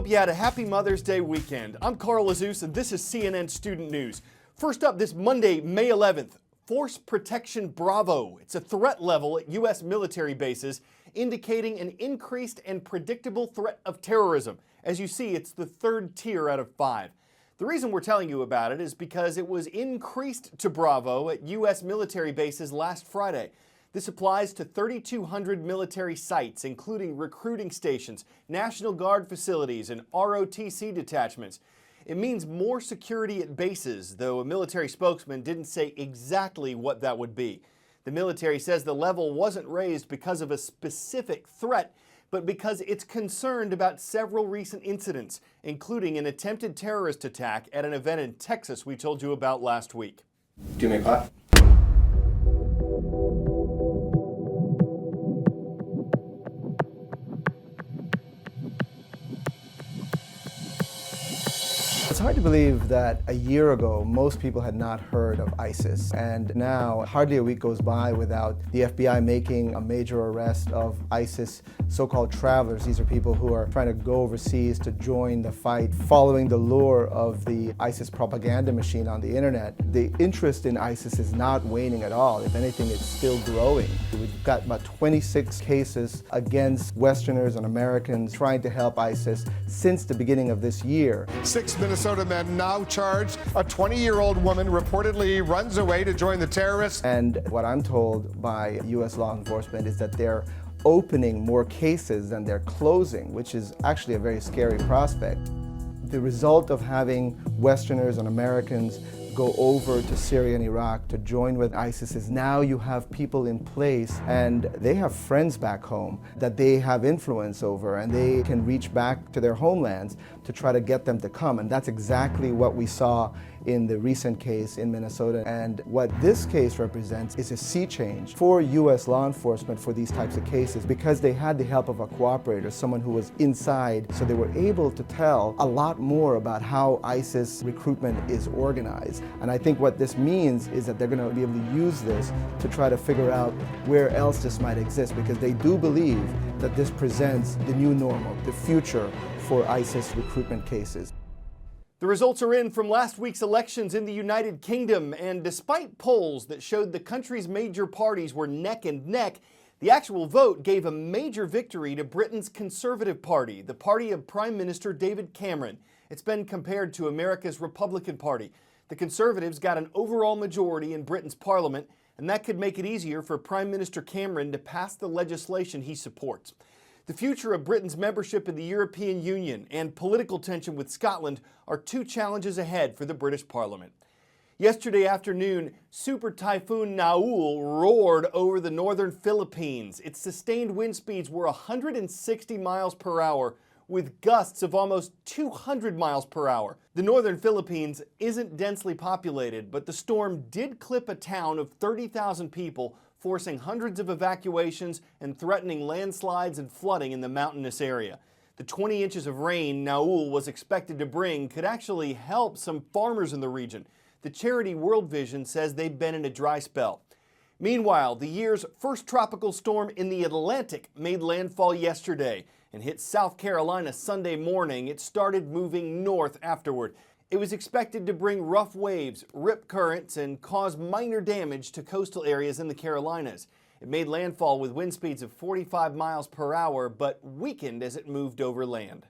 hope you had a happy Mother's Day weekend. I'm Carl Azus, and this is CNN Student News. First up this Monday, May 11th, Force Protection Bravo. It's a threat level at U.S. military bases, indicating an increased and predictable threat of terrorism. As you see, it's the third tier out of 5. The reason we're telling you about it is because it was increased to Bravo at U.S. military bases last Friday. This applies to 3,200 military sites, including recruiting stations, National Guard facilities, and ROTC detachments. It means more security at bases, though a military spokesman didn't say exactly what that would be. The military says the level wasn't raised because of a specific threat, but because it's concerned about several recent incidents, including an attempted terrorist attack at an event in Texas we told you about last week. Do you make pot? It's hard to believe that a year ago, most people had not heard of ISIS. And now, hardly a week goes by without the FBI making a major arrest of ISIS so-called travelers. These are people who are trying to go overseas to join the fight, following the lure of the ISIS propaganda machine on the internet. The interest in ISIS is not waning at all. If anything, it's still growing. We've got about 26 cases against Westerners and Americans trying to help ISIS since the beginning of this year. 6 Minnesota men now charged. A 20-year-old woman reportedly runs away to join the terrorists. And what I'm told by U.S. law enforcement is that they're opening more cases than they're closing, which is actually a very scary prospect. The result of having Westerners and Americans go over to Syria and Iraq to join with ISIS is now you have people in place and they have friends back home that they have influence over, and they can reach back to their homelands to try to get them to come. And that's exactly what we saw in the recent case in Minnesota. And what this case represents is a sea change for U.S. law enforcement for these types of cases, because they had the help of a cooperator, someone who was inside, so they were able to tell a lot more about how ISIS recruitment is organized. And I think what this means is that they're going to be able to use this to try to figure out where else this might exist, because they do believe that this presents the new normal, the future for ISIS recruitment cases. The results are in from last week's elections in the United Kingdom, and despite polls that showed the country's major parties were neck and neck, the actual vote gave a major victory to Britain's Conservative Party, the party of Prime Minister David Cameron. It's been compared to America's Republican Party. The Conservatives got an overall majority in Britain's parliament, and that could make it easier for Prime Minister Cameron to pass the legislation he supports. The future of Britain's membership in the European Union and political tension with Scotland are two challenges ahead for the British Parliament. Yesterday afternoon, Super Typhoon Naul roared over the northern Philippines. Its sustained wind speeds were 160 miles per hour, with gusts of almost 200 miles per hour. The northern Philippines isn't densely populated, but the storm did clip a town of 30,000 people, forcing hundreds of evacuations and threatening landslides and flooding in the mountainous area. The 20 inches of rain Naul was expected to bring could actually help some farmers in the region. The charity World Vision says they've been in a dry spell. Meanwhile, the year's first tropical storm in the Atlantic made landfall yesterday and hit South Carolina Sunday morning. It started moving north afterward. It was expected to bring rough waves, rip currents, and cause minor damage to coastal areas in the Carolinas. It made landfall with wind speeds of 45 miles per hour, but weakened as it moved over land.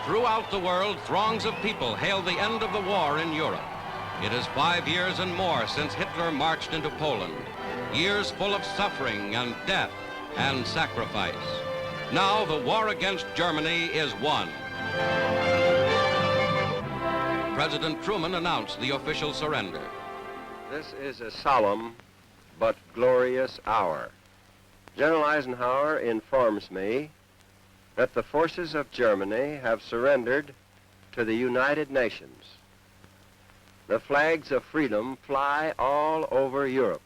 Throughout the world, throngs of people hail the end of the war in Europe. It is 5 years and more since Hitler marched into Poland. Years full of suffering and death and sacrifice. Now the war against Germany is won. President Truman announced the official surrender. This is a solemn but glorious hour. General Eisenhower informs me that the forces of Germany have surrendered to the United Nations. The flags of freedom fly all over Europe.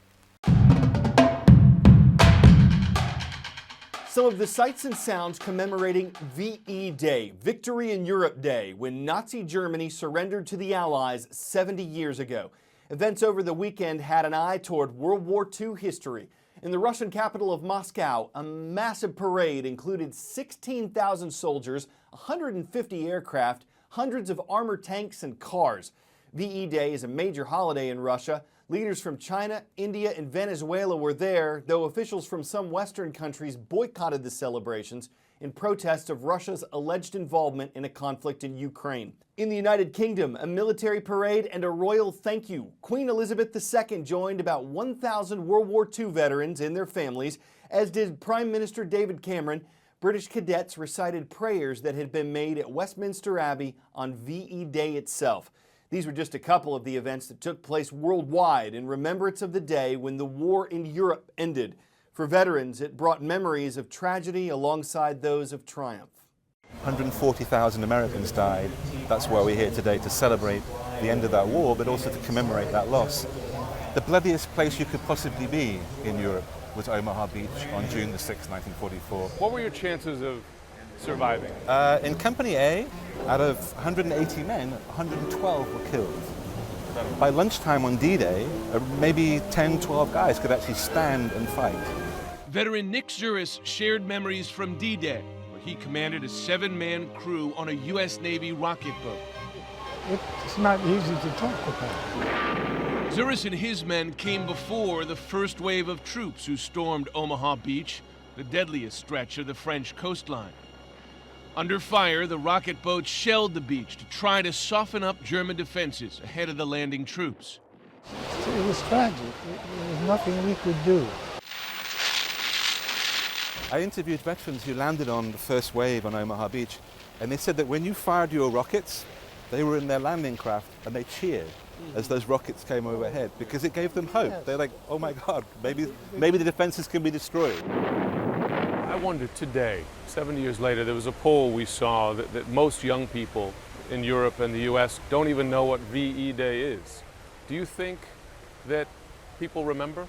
Some of the sights and sounds commemorating VE Day, Victory in Europe Day, when Nazi Germany surrendered to the Allies 70 years ago. Events over the weekend had an eye toward World War II history. In the Russian capital of Moscow, a massive parade included 16,000 soldiers, 150 aircraft, hundreds of armored tanks and cars. VE Day is a major holiday in Russia. Leaders from China, India, and Venezuela were there, though officials from some Western countries boycotted the celebrations in protest of Russia's alleged involvement in a conflict in Ukraine. In the United Kingdom, a military parade and a royal thank you. Queen Elizabeth II joined about 1,000 World War II veterans and their families, as did Prime Minister David Cameron. British cadets recited prayers that had been made at Westminster Abbey on VE Day itself. These were just a couple of the events that took place worldwide in remembrance of the day when the war in Europe ended. For veterans, it brought memories of tragedy alongside those of triumph. 140,000 Americans died. That's why we're here today, to celebrate the end of that war, but also to commemorate that loss. The bloodiest place you could possibly be in Europe was Omaha Beach on June the 6th, 1944. What were your chances of surviving? In Company A, out of 180 men, 112 were killed. By lunchtime on D-Day, maybe 10, 12 guys could actually stand and fight. Veteran Nick Zuris shared memories from D-Day, where he commanded a 7-man crew on a U.S. Navy rocket boat. It's not easy to talk about. Zuris and his men came before the first wave of troops who stormed Omaha Beach, the deadliest stretch of the French coastline. Under fire, the rocket boats shelled the beach to try to soften up German defenses ahead of the landing troops. It was tragic. There was nothing we could do. I interviewed veterans who landed on the first wave on Omaha Beach, and they said that when you fired your rockets, they were in their landing craft and they cheered as those rockets came overhead because it gave them hope. Yes. They're like, oh my God, maybe the defenses can be destroyed. I wonder today, 70 years later, there was a poll we saw that most young people in Europe and the US don't even know what VE Day is. Do you think that people remember?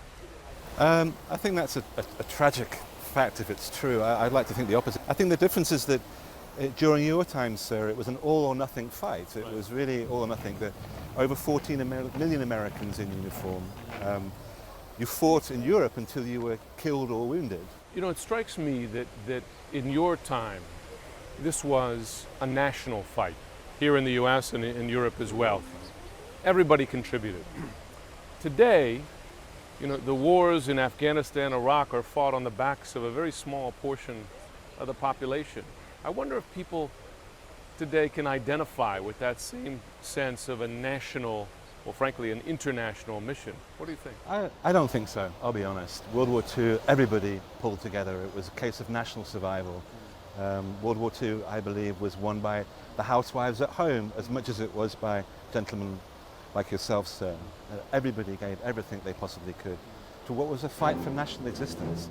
I think that's a tragic fact if it's true. I'd like to think the opposite. I think the difference is that during your time, sir, it was an all or nothing fight. It was really all or nothing. There are over 14 million Americans in uniform. You fought in Europe until you were killed or wounded. You know, it strikes me that in your time, this was a national fight, here in the US and in Europe as well. Everybody contributed. Today, you know, the wars in Afghanistan, Iraq are fought on the backs of a very small portion of the population. I wonder if people today can identify with that same sense of a national, or frankly, an international mission. What do you think? I don't think so, I'll be honest. World War II, everybody pulled together. It was a case of national survival. World War II, I believe, was won by the housewives at home as much as it was by gentlemen like yourself, sir. Everybody gave everything they possibly could to what was a fight for national existence.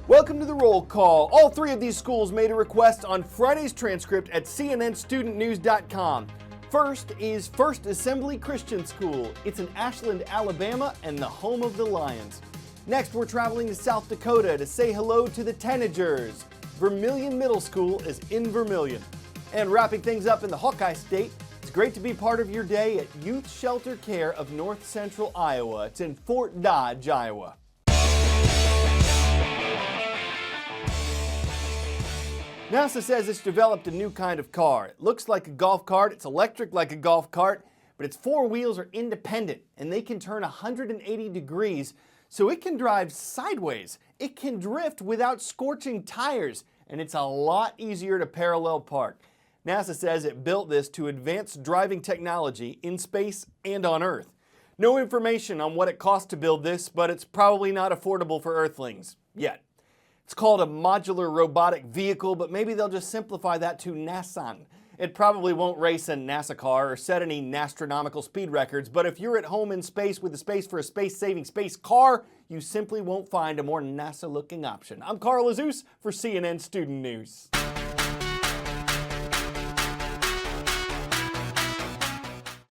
Welcome to the roll call. All three of these schools made a request on Friday's transcript at cnnstudentnews.com. First is First Assembly Christian School. It's in Ashland, Alabama, and the home of the Lions. Next, we're traveling to South Dakota to say hello to the Tanagers. Vermilion Middle School is in Vermilion. And wrapping things up in the Hawkeye State, it's great to be part of your day at Youth Shelter Care of North Central Iowa. It's in Fort Dodge, Iowa. NASA says it's developed a new kind of car. It looks like a golf cart, it's electric like a golf cart, but its four wheels are independent and they can turn 180 degrees, so it can drive sideways. It can drift without scorching tires, and it's a lot easier to parallel park. NASA says it built this to advance driving technology in space and on Earth. No information on what it costs to build this, but it's probably not affordable for Earthlings yet. It's called a modular robotic vehicle, but maybe they'll just simplify that to NASAN. It probably won't race a NASA car or set any astronomical speed records, but if you're at home in space with the space for a space-saving space car, you simply won't find a more NASA-looking option. I'm Carl Azus for CNN Student News.